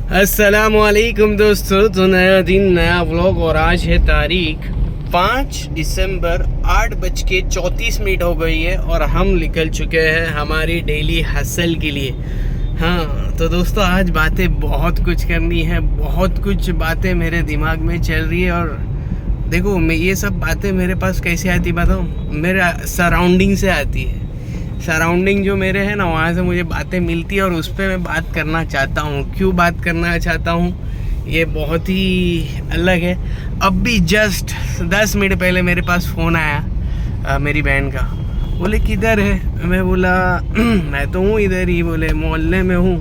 अस्सलामुअलैकुम दोस्तों। तो नया दिन नया व्लॉग और आज है तारीख 5 दिसंबर 8:34 हो गई है और हम निकल चुके हैं हमारी डेली हसल के लिए। हाँ तो दोस्तों आज बातें बहुत कुछ करनी है, बहुत कुछ बातें मेरे दिमाग में चल रही है। और देखो मैं ये सब बातें मेरे पास कैसे आती बताऊँ, मेरे सराउंडिंग से आती है। सराउंडिंग जो मेरे है ना वहाँ से मुझे बातें मिलती है और उस पर मैं बात करना चाहता हूँ। क्यों बात करना चाहता हूँ ये बहुत ही अलग है। अब भी जस्ट 10 मिनट पहले मेरे पास फ़ोन आया मेरी बहन का। बोले किधर है? मैं बोला मैं तो हूँ इधर ही, बोले मोहल्ले में हूँ।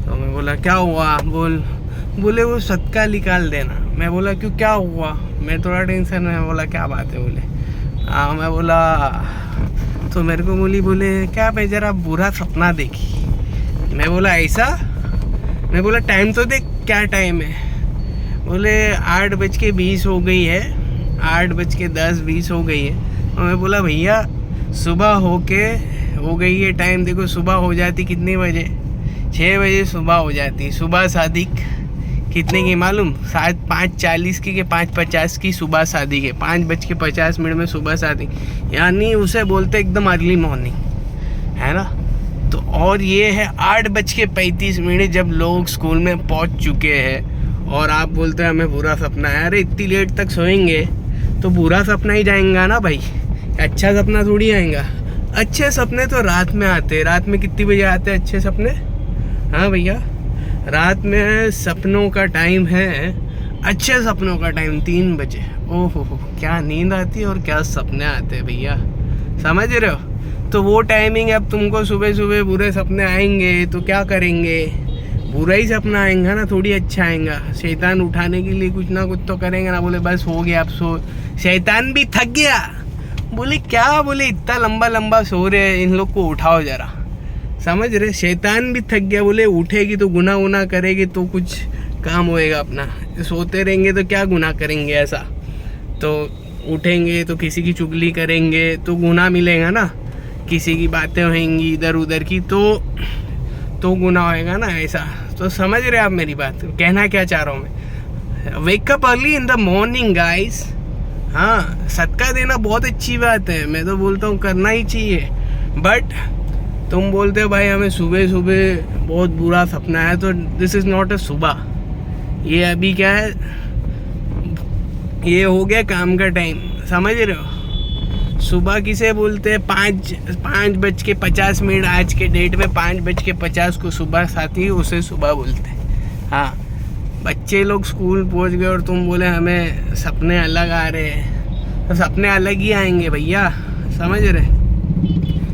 तो मैं बोला क्या हुआ? बोले वो सदका निकाल देना। मैं बोला क्यों, क्या हुआ? मैं थोड़ा टेंशन में। बोला क्या बात है? बोले हाँ। मैं बोला तो मेरे को बोले क्या भाई जरा बुरा सपना देखी। मैं बोला ऐसा? मैं बोला टाइम तो देख, क्या टाइम है? बोले 8:20 हो गई है, 8:10-20 हो गई है। और मैं बोला भैया सुबह हो गई है, टाइम देखो सुबह हो जाती कितने बजे? 6 बजे सुबह हो जाती। सुबह शादी कितने की मालूम? 5:40 की कि 5:50 की सुबह शादी के, 5:50 में सुबह शादी, यानी उसे बोलते एकदम अर्ली मॉर्निंग, है ना। तो और ये है 8:35 जब लोग स्कूल में पहुंच चुके हैं और आप बोलते हैं हमें बुरा सपना है। अरे इतनी लेट तक सोएंगे तो बुरा सपना ही जाएगा ना भाई, अच्छा सपना थोड़ी आएगा। अच्छे सपने तो रात में आते। रात में कितनी बजे आते हैं अच्छे सपने? हाँ भैया, रात में सपनों का टाइम है, अच्छे सपनों का टाइम 3 बजे। ओहो क्या नींद आती है और क्या सपने आते हैं भैया, समझ रहे हो। तो वो टाइमिंग अब तुमको सुबह सुबह बुरे सपने आएंगे तो क्या करेंगे? बुरा ही सपना आएगा ना, थोड़ी अच्छा आएगा। शैतान उठाने के लिए कुछ ना कुछ तो करेंगे ना। बोले बस हो गया अब सो। शैतान भी थक गया। बोले क्या? बोले इतना लंबा लंबा सो रहे हैं, इन लोग को उठाओ जरा, समझ रहे। शैतान भी थक गया। बोले उठेगी तो गुनाह वुनाह करेगी तो कुछ काम होएगा अपना। सोते रहेंगे तो क्या गुनाह करेंगे ऐसा? तो उठेंगे तो किसी की चुगली करेंगे तो गुनाह मिलेगा ना, किसी की बातें होंगी इधर उधर की तो गुनाह होएगा ना ऐसा। तो समझ रहे आप मेरी बात, कहना क्या चाह रहा हूँ मैं। Wake up early in the morning guys. हाँ सदका देना बहुत अच्छी बात है, मैं तो बोलता हूँ करना ही चाहिए। बट तुम बोलते हो भाई हमें सुबह सुबह बहुत बुरा सपना है, तो दिस इज़ नॉट अ सुबह। ये अभी क्या है, ये हो गया काम का टाइम, समझ रहे हो। सुबह किसे बोलते हैं? 5:50। आज के डेट में 5:50 को सुबह साथी उसे सुबह बोलते हैं। हाँ बच्चे लोग स्कूल पहुंच गए और तुम बोले हमें सपने अलग आ रहे हैं, तो सपने अलग ही आएंगे भैया, समझ रहे।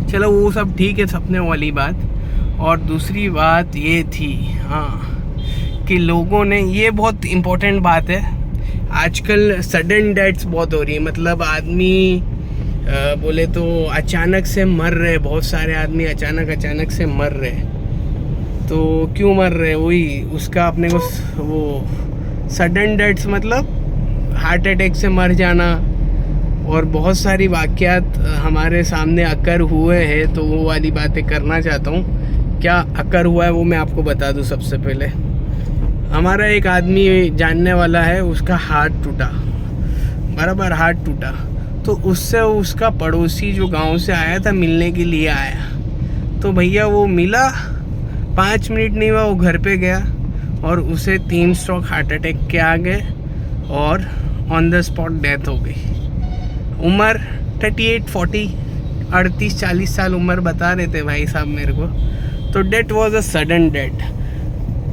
चलो वो सब ठीक है, सपने वाली बात। और दूसरी बात ये थी हाँ कि लोगों ने, ये बहुत इम्पोर्टेंट बात है, आजकल सडन डेथ्स बहुत हो रही है। मतलब आदमी बोले तो अचानक से मर रहे, बहुत सारे आदमी अचानक से मर रहे। तो क्यों मर रहे? वही उसका अपने को वो सडन डेथ्स मतलब हार्ट अटैक से मर जाना। और बहुत सारी वाक़यात हमारे सामने अकर हुए हैं, तो वो वाली बातें करना चाहता हूँ। क्या अकर हुआ है वो मैं आपको बता दूँ। सबसे पहले हमारा एक आदमी जानने वाला है, उसका हार्ट टूटा, बराबर हार्ट टूटा। तो उससे उसका पड़ोसी जो गांव से आया था मिलने के लिए आया। तो भैया वो मिला, 5 मिनट नहीं हुआ वो घर पे गया और उसे 3 स्ट्रोक हार्ट अटैक के आ गए और ऑन द स्पॉट डेथ हो गई। उम्र 38, 40, 38-40 साल उम्र बता रहे थे भाई साहब मेरे को। तो death was a sudden death.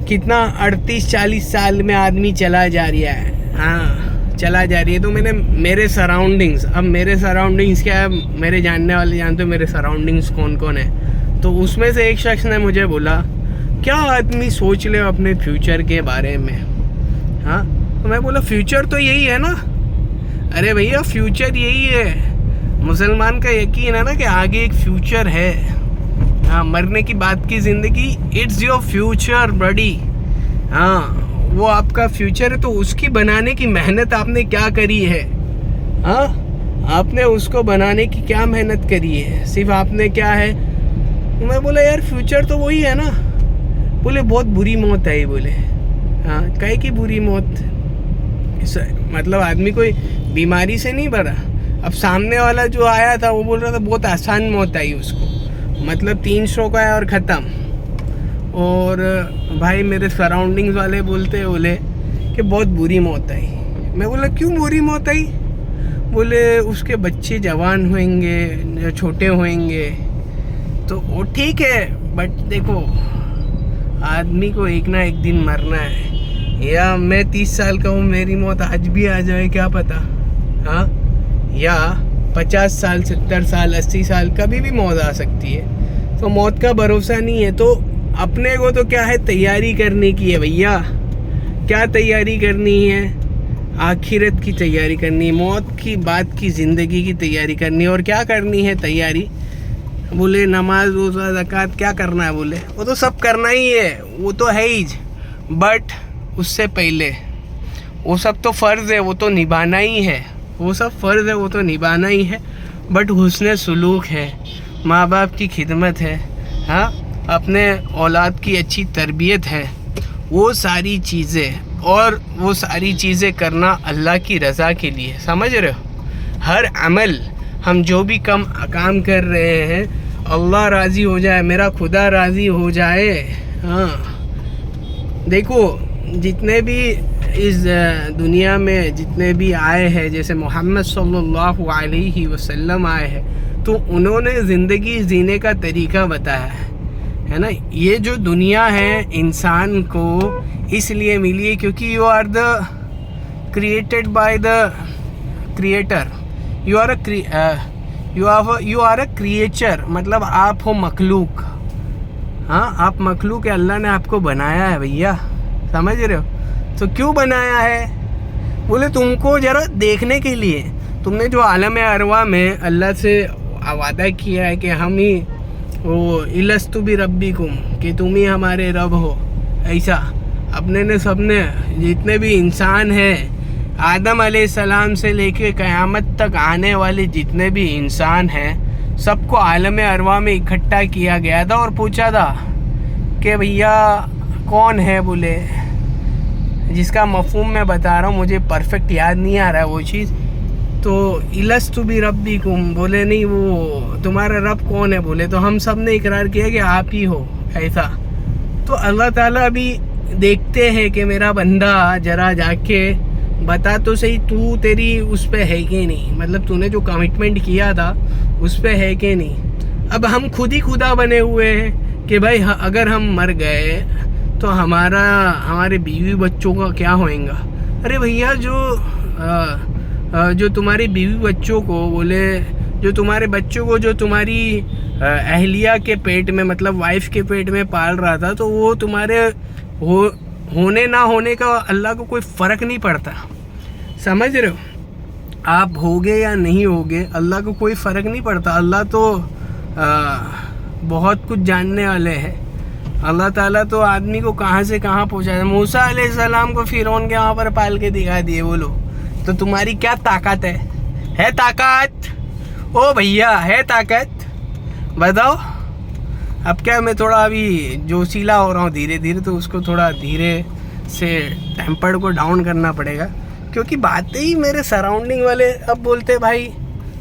कितना 38-40 साल में आदमी चला जा रहा है। हाँ चला जा रही है। तो मैंने मेरे सराउंडिंग्स, अब मेरे सराउंडिंग्स क्या है, मेरे जानने वाले जानते हो मेरे सराउंडिंग्स कौन कौन है। तो उसमें से एक शख्स ने मुझे बोला क्या आदमी सोच ले अपने फ्यूचर के बारे में। हाँ तो मैं बोला फ्यूचर तो यही है ना। अरे भैया फ्यूचर यही है, मुसलमान का यकीन है ना कि आगे एक फ्यूचर है। हाँ मरने की बात की ज़िंदगी, इट्स योर फ्यूचर बडी। हाँ वो आपका फ्यूचर है, तो उसकी बनाने की मेहनत आपने क्या करी है? हाँ आपने उसको बनाने की क्या मेहनत करी है? सिर्फ आपने क्या है, मैं बोला यार फ्यूचर तो वही है ना। बोले बहुत बुरी मौत आई। बोले हाँ, काहे की बुरी मौत? मतलब आदमी कोई बीमारी से नहीं मरा। अब सामने वाला जो आया था वो बोल रहा था बहुत आसान मौत आई उसको, मतलब 3 स्ट्रोक आया और ख़त्म। और भाई मेरे सराउंडिंग्स वाले बोले कि बहुत बुरी मौत आई। मैं बोला क्यों बुरी मौत आई? बोले उसके बच्चे जवान होंगे, छोटे होंगे। तो वो ठीक है, बट देखो आदमी को एक ना एक दिन मरना है। या मैं 30 साल का हूँ, मेरी मौत आज भी आ जाए क्या पता, हाँ? या 50 साल, 70 साल, 80 साल, कभी भी मौत आ सकती है। तो मौत का भरोसा नहीं है। तो अपने को तो क्या है, तैयारी करने की है भैया। क्या तैयारी करनी है? आखिरत की तैयारी करनी है, मौत की बाद की ज़िंदगी की तैयारी करनी है। और क्या करनी है तैयारी? बोले नमाज, रोज़ा, ज़कात, क्या करना है? बोले वो तो सब करना ही है, वो तो है ही, बट उससे पहले वो सब तो फ़र्ज़ है, वो तो निभाना ही है। वो सब फ़र्ज़ है, वो तो निभाना ही है, बट हुस्न सुलूक है, माँ बाप की खिदमत है, हाँ, अपने औलाद की अच्छी तरबियत है, वो सारी चीज़ें, और वो सारी चीज़ें करना अल्लाह की रज़ा के लिए। समझ रहे हो? हर अमल हम जो भी काम कर रहे हैं, अल्लाह राज़ी हो जाए, मेरा खुदा राज़ी हो जाए। हाँ, देखो जितने भी इस दुनिया में जितने भी आए हैं, जैसे मोहम्मद सल्लल्लाहु अलैहि वसल्लम आए हैं, तो उन्होंने ज़िंदगी जीने का तरीका बताया है ना। ये जो दुनिया है इंसान को इसलिए मिली है क्योंकि you are the created by the creator. You are a creature, मतलब आप हो मखलूक। हाँ, आप मखलूक है, अल्लाह ने आपको बनाया है भैया। समझ रहे हो? तो क्यों बनाया है? बोले तुमको ज़रा देखने के लिए। तुमने जो आलम अरवा में अल्लाह से वादा किया है कि हम ही वो इलस्तु भी रब्बिकुम, कि तुम ही हमारे रब हो, ऐसा अपने ने सबने जितने भी इंसान हैं, आदम अलैहिस्सलाम से लेके क़यामत तक आने वाले जितने भी इंसान हैं, सबको आलम अरवा में इकट्ठा किया गया था और पूछा था कि भैया कौन है? बोले जिसका मफ़हूम मैं बता रहा हूँ, मुझे परफेक्ट याद नहीं आ रहा है वो चीज़। तो इलस्तु भी रब्बिकुम, बोले नहीं वो तुम्हारा रब कौन है? बोले तो हम सब ने इकरार किया कि आप ही हो, ऐसा। तो अल्लाह ताला अभी देखते हैं कि मेरा बंदा जरा जाके बता तो सही, तू तेरी उस पे है कि नहीं, मतलब तूने जो कमिटमेंट किया था उस पे है कि नहीं। अब हम खुद ही खुदा बने हुए हैं कि भाई अगर हम मर गए तो हमारे बीवी बच्चों का क्या होएगा? अरे भैया जो तुम्हारी बीवी बच्चों को, बोले जो तुम्हारे बच्चों को जो तुम्हारी अहलिया के पेट में, मतलब वाइफ के पेट में पाल रहा था, तो वो तुम्हारे होने ना होने का अल्लाह को कोई फ़र्क नहीं पड़ता। समझ रहे हो? आप होगे या नहीं होगे, अल्लाह को कोई फ़र्क नहीं पड़ता। अल्लाह तो बहुत कुछ जानने वाले हैं। अल्लाह ताला तो आदमी को कहाँ से कहाँ पहुँचाया। मूसा अलैहिस्सलाम को फ़िरौन के वहाँ पर पाल के दिखा दिए। बोलो तो तुम्हारी क्या ताकत है ताकत? ओ भैया है ताकत? बताओ। अब क्या, मैं थोड़ा अभी जोशीला हो रहा हूँ धीरे धीरे, तो उसको थोड़ा धीरे से टेम्पर को डाउन करना पड़ेगा, क्योंकि बातें ही मेरे सराउंडिंग वाले अब बोलते भाई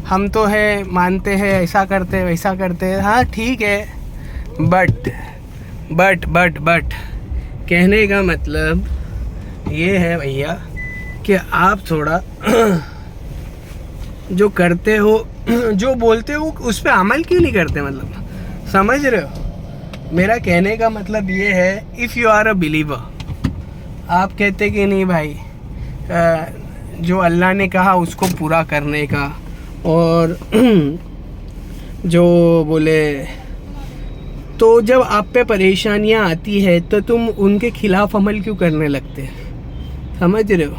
हम तो है, मानते हैं, ऐसा करते हैं वैसा करते हैं। हाँ ठीक है, बट कहने का मतलब ये है भैया कि आप थोड़ा जो करते हो, जो बोलते हो, उस पर अमल क्यों नहीं करते? मतलब समझ रहे हो? मेरा कहने का मतलब ये है, if you are a believer, आप कहते कि नहीं भाई जो अल्लाह ने कहा उसको पूरा करने का, और जो बोले, तो जब आप पे परेशानियां आती है तो तुम उनके खिलाफ अमल क्यों करने लगते हैं? समझ रहे हो?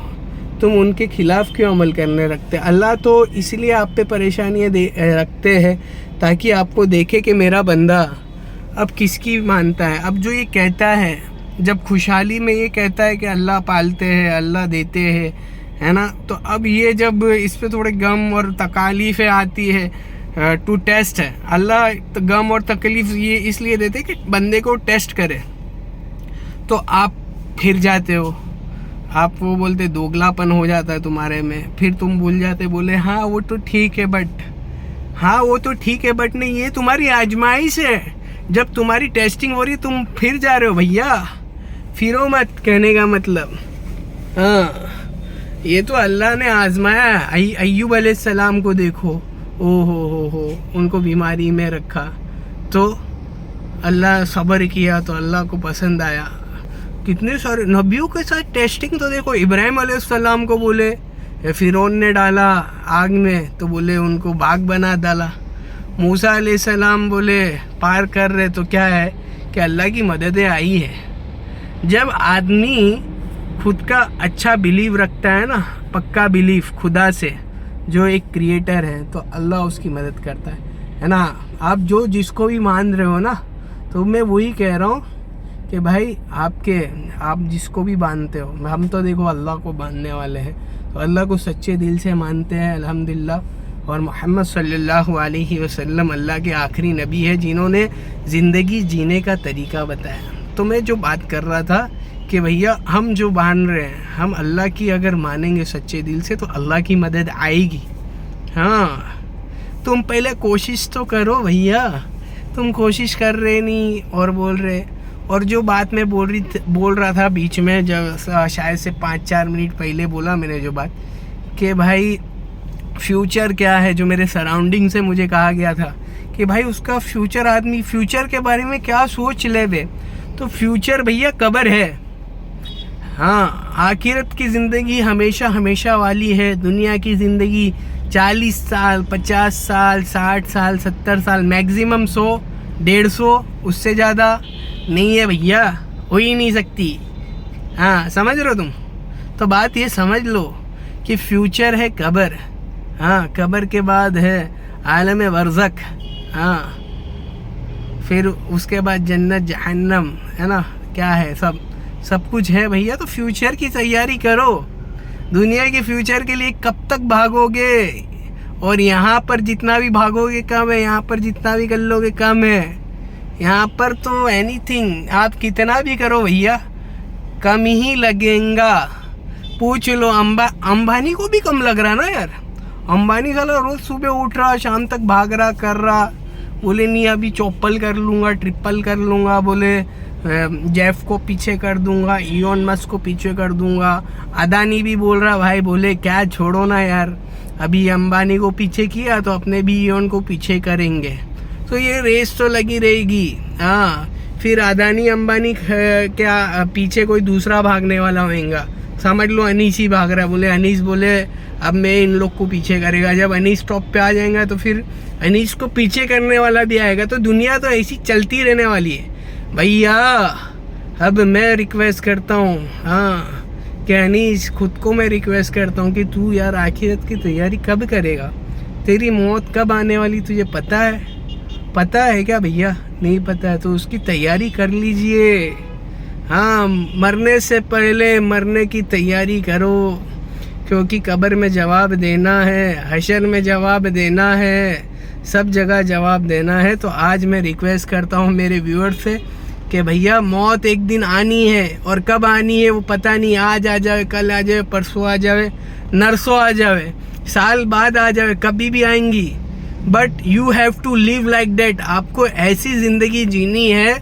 तुम उनके खिलाफ क्यों अमल करने लगते? अल्लाह तो इसलिए आप पे परेशानियां रखते हैं ताकि आपको देखे कि मेरा बंदा अब किसकी मानता है। अब जो ये कहता है, जब खुशहाली में ये कहता है कि अल्लाह पालते हैं, अल्लाह देते हैं, है ना, तो अब ये जब इस पे थोड़े गम और तकालीफ़ें आती है, टू टेस्ट है, अल्लाह गम और तकलीफ़ ये इसलिए देते कि बंदे को टेस्ट करे, तो आप फिर जाते हो, आप वो बोलते दोगलापन हो जाता है तुम्हारे में, फिर तुम भूल जाते, बोले हाँ वो तो ठीक है बट, हाँ वो तो ठीक है बट नहीं, ये तुम्हारी आजमाइश है। जब तुम्हारी टेस्टिंग हो रही तुम फिर जा रहे हो भैया, फिरो मत, कहने का मतलब। हाँ, ये तो अल्लाह ने आजमाया। अय्यूब अलैहिस्सलाम को देखो, ओ हो, उनको बीमारी में रखा तो अल्लाह सब्र किया तो अल्लाह को पसंद आया। कितने सारे नबियों के साथ टेस्टिंग तो देखो, इब्राहिम अलैहिस्सलाम को बोले फिरौन ने डाला आग में तो बोले उनको बाग बना डाला। मूसा अलैहिस्सलाम बोले पार कर रहे तो क्या है कि अल्लाह की मददें आई है। जब आदमी खुद का अच्छा बिलीव रखता है ना, पक्का बिलीव खुदा से, जो एक क्रिएटर है, तो अल्लाह उसकी मदद करता है ना। आप जो जिसको भी मान रहे हो ना, तो मैं वही कह रहा हूँ कि भाई आप जिसको भी मानते हो, हम तो देखो अल्लाह को मानने वाले हैं, तो अल्लाह को सच्चे दिल से मानते हैं अल्हम्दुलिल्लाह। और मोहम्मद सल्लल्लाहु अलैहि वसल्लम अल्लाह के आखिरी नबी है जिन्होंने ज़िंदगी जीने का तरीका बताया। तो मैं जो बात कर रहा था कि भैया हम जो मान रहे हैं, हम अल्लाह की अगर मानेंगे सच्चे दिल से तो अल्लाह की मदद आएगी। हाँ, तुम पहले कोशिश तो करो भैया, तुम कोशिश कर रहे नहीं और बोल रहे। और जो बात मैं बोल रहा था बीच में, जब शायद से 5-4 मिनट पहले बोला मैंने जो बात, कि भाई फ्यूचर क्या है, जो मेरे सराउंडिंग से मुझे कहा गया था कि भाई उसका फ्यूचर, आदमी फ्यूचर के बारे में क्या सोच ले बे। तो फ्यूचर भैया कब्र है। हाँ, आखिरत की ज़िंदगी हमेशा हमेशा वाली है। दुनिया की ज़िंदगी 40 साल, 50 साल, 60 साल, 70 साल, मैक्सिमम 100, 150, उससे ज़्यादा नहीं है भैया, हो ही नहीं सकती। हाँ, समझ रहे हो तुम? तो बात ये समझ लो कि फ्यूचर है कब्र। हाँ, कब्र के बाद है आलम बरज़ख। हाँ, फिर उसके बाद जन्नत जहन्नम, है ना, क्या है, सब कुछ है भैया। तो फ्यूचर की तैयारी करो। दुनिया के फ्यूचर के लिए कब तक भागोगे? और यहाँ पर जितना भी भागोगे कम है, यहाँ पर जितना भी कर लोगे कम है। यहाँ पर तो एनीथिंग आप कितना भी करो भैया कम ही लगेगा। पूछ लो अंबानी को भी कम लग रहा ना यार। अंबानी साला रोज सुबह उठ रहा, शाम तक भाग रहा, कर रहा, बोले नहीं अभी चौपल कर लूँगा, ट्रिपल कर लूँगा, बोले जेफ को पीछे कर दूंगा, इलॉन मस्क को पीछे कर दूंगा। अदानी भी बोल रहा भाई, बोले क्या छोड़ो ना यार, अभी अंबानी को पीछे किया तो अपने भी इलॉन को पीछे करेंगे। तो ये रेस तो लगी रहेगी। हाँ, फिर अदानी अंबानी क्या पीछे कोई दूसरा भागने वाला होगा, समझ लो अनीस ही भाग रहा है। बोले अनीस बोले अब मैं इन लोग को पीछे करेगा। जब अनीस टॉप पे आ जाएगा तो फिर अनीस को पीछे करने वाला भी आएगा। तो दुनिया तो ऐसी चलती रहने वाली है भैया। अब मैं रिक्वेस्ट करता हूँ, हाँ, कि अनीस खुद को मैं रिक्वेस्ट करता हूँ कि तू यार आखिरत की तैयारी कब करेगा? तेरी मौत कब आने वाली तुझे पता है? पता है क्या भैया? नहीं पता है तो उसकी तैयारी कर लीजिए। हाँ, मरने से पहले मरने की तैयारी करो, क्योंकि कब्र में जवाब देना है, हशर में जवाब देना है, सब जगह जवाब देना है। तो आज मैं रिक्वेस्ट करता हूँ मेरे व्यूअर्स से कि भैया मौत एक दिन आनी है, और कब आनी है वो पता नहीं। आज आ जाए, कल आ जाए, परसों आ जाए, नरसों आ जाए, साल बाद आ जाए, कभी भी आएंगी। But you have to live like that. आपको ऐसी ज़िंदगी जीनी है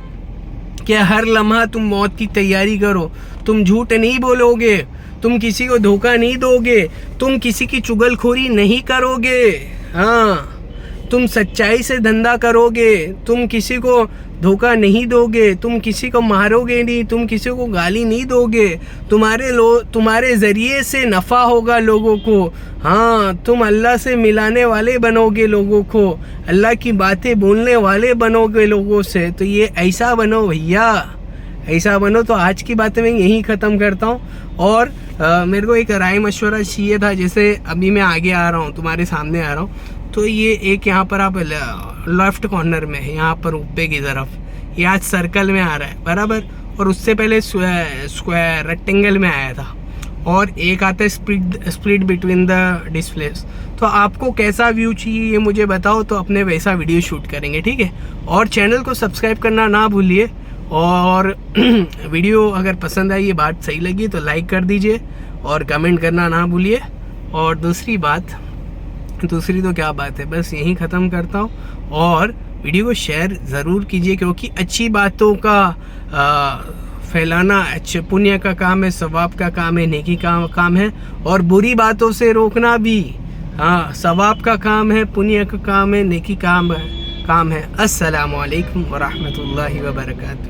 कि हर लम्हा तुम मौत की तैयारी करो। तुम झूठ नहीं बोलोगे, तुम किसी को धोखा नहीं दोगे, तुम किसी की चुगलखोरी नहीं करोगे। हाँ, तुम सच्चाई से धंधा करोगे, तुम किसी को धोखा नहीं दोगे, तुम किसी को मारोगे नहीं, तुम किसी को गाली नहीं दोगे। तुम्हारे ज़रिए से नफ़ा होगा लोगों को। हाँ, तुम अल्लाह से मिलाने वाले बनोगे लोगों को, अल्लाह की बातें बोलने वाले बनोगे लोगों से। तो ये ऐसा बनो भैया, ऐसा बनो। तो आज की बातें मैं यहीं ख़त्म करता हूँ। और मेरे को एक राय मशवरा चाहिए था। जैसे अभी मैं आगे आ रहा हूँ, तुम्हारे सामने आ रहा हूँ, तो ये एक यहाँ पर आप लेफ्ट कॉर्नर में, यहाँ पर ऊपर की तरफ, ये आज सर्कल में आ रहा है बराबर, और उससे पहले स्क्वायर रेक्टेंगल में आया था, और एक आता है स्प्लिट बिटवीन द डिस्प्लेस। तो आपको कैसा व्यू चाहिए ये मुझे बताओ, तो अपने वैसा वीडियो शूट करेंगे, ठीक है। और चैनल को सब्सक्राइब करना ना भूलिए, और वीडियो अगर पसंद आई, ये बात सही लगी तो लाइक कर दीजिए और कमेंट करना ना भूलिए। और दूसरी तो क्या बात है, बस यहीं ख़त्म करता हूँ। और वीडियो को शेयर ज़रूर कीजिए, क्योंकि अच्छी बातों का फैलाना अच्छे पुण्य का काम है, सवाब का काम है, नेकी का काम है। और बुरी बातों से रोकना भी सवाब का काम है, पुण्य का काम है, नेकी काम है। अस्सलामु अलैकुम व रहमतुल्लाहि व बरकातुहू।